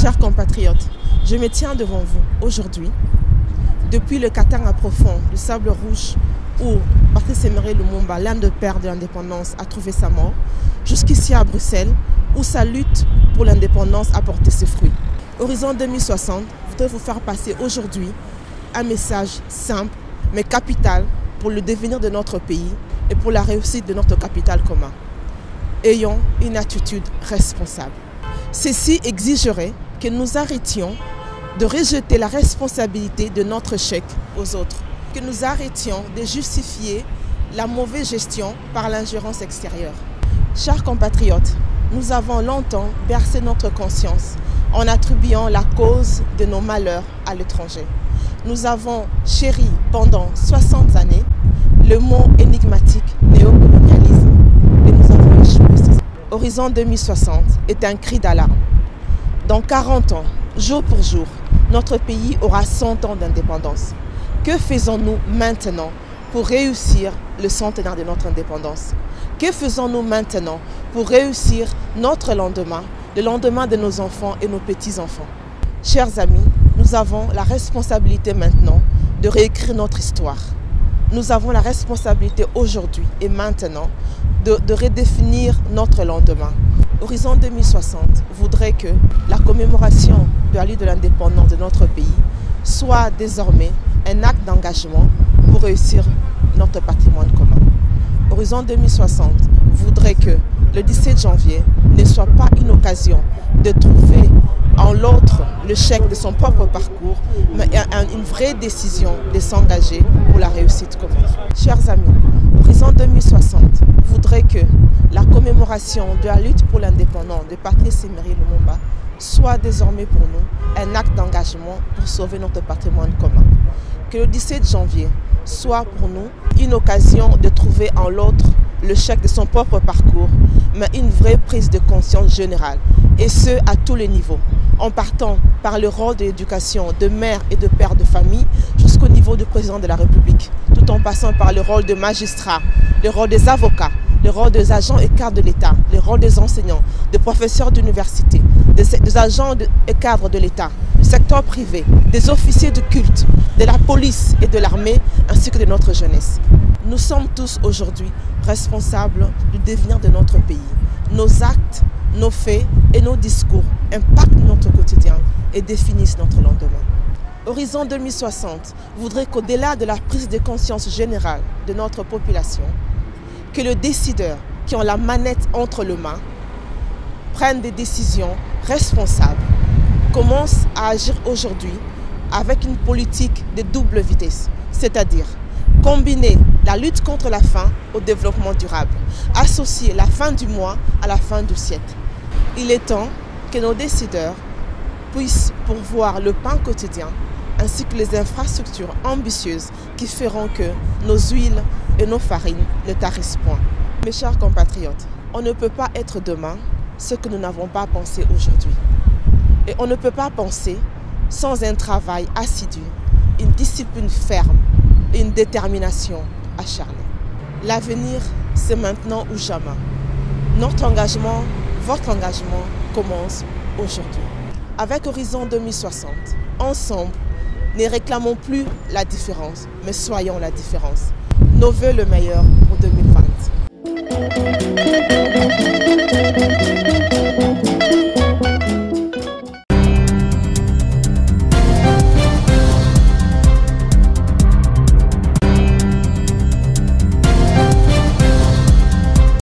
Chers compatriotes, je me tiens devant vous aujourd'hui, depuis le Katanga profond du Sable Rouge où Patrice Emery Lumumba, l'un des pères de l'indépendance, a trouvé sa mort, jusqu'ici à Bruxelles, où sa lutte pour l'indépendance a porté ses fruits. Horizon 2060 voudrait vous faire passer aujourd'hui un message simple mais capital pour le devenir de notre pays et pour la réussite de notre capital commun. Ayons une attitude responsable. Ceci exigerait que nous arrêtions de rejeter la responsabilité de notre échec aux autres, que nous arrêtions de justifier la mauvaise gestion par l'ingérence extérieure. Chers compatriotes, nous avons longtemps bercé notre conscience en attribuant la cause de nos malheurs à l'étranger. Nous avons chéri pendant 60 années le mot énigmatique néocolonialisme et nous avons échoué. Horizon 2060 est un cri d'alarme. Dans 40 ans, jour pour jour, notre pays aura 100 ans d'indépendance. Que faisons-nous maintenant pour réussir le centenaire de notre indépendance? Que faisons-nous maintenant pour réussir notre lendemain, le lendemain de nos enfants et nos petits-enfants? Chers amis, nous avons la responsabilité maintenant de réécrire notre histoire. Nous avons la responsabilité aujourd'hui et maintenant de redéfinir notre lendemain. Horizon 2060 voudrait que la commémoration de la lutte de l'indépendance de notre pays soit désormais un acte d'engagement pour réussir notre patrimoine commun. Horizon 2060 voudrait que le 17 janvier ne soit pas une occasion de trouver en l'autre le chèque de son propre parcours, mais une vraie décision de s'engager pour la réussite commune. Chers amis, Horizon 2060 voudrait que la commémoration de la lutte pour l'indépendance de Patrice Emery Lumumba soit désormais pour nous un acte d'engagement pour sauver notre patrimoine commun. Que le 17 janvier soit pour nous une occasion de trouver en l'autre le chèque de son propre parcours, mais une vraie prise de conscience générale, et ce à tous les niveaux, en partant par le rôle de l'éducation de mères et de pères de famille jusqu'au niveau du président de la République, tout en passant par le rôle de magistrats, le rôle des avocats, le rôle des agents et cadres de l'État, le rôle des enseignants, des professeurs d'université, des agents et cadres de l'État, du secteur privé, des officiers de culte, de la police et de l'armée, ainsi que de notre jeunesse. Nous sommes tous aujourd'hui responsables du devenir de notre pays. Nos actes, nos faits et nos discours impactent notre quotidien et définissent notre lendemain. Horizon 2060 voudrait qu'au-delà de la prise de conscience générale de notre population, que les décideurs qui ont la manette entre les mains prennent des décisions responsables, commencent à agir aujourd'hui avec une politique de double vitesse, c'est-à-dire combiner la lutte contre la faim au développement durable, associer la fin du mois à la fin du siècle. Il est temps que nos décideurs puissent pourvoir le pain quotidien ainsi que les infrastructures ambitieuses qui feront que nos huiles et nos farines ne tarissent point. Mes chers compatriotes, on ne peut pas être demain ce que nous n'avons pas pensé aujourd'hui. Et on ne peut pas penser sans un travail assidu, une discipline ferme et une détermination acharnée. L'avenir, c'est maintenant ou jamais. Notre engagement, votre engagement commence aujourd'hui. Avec Horizon 2060, ensemble, ne réclamons plus la différence, mais soyons la différence. Nos vœux le meilleur pour 2020.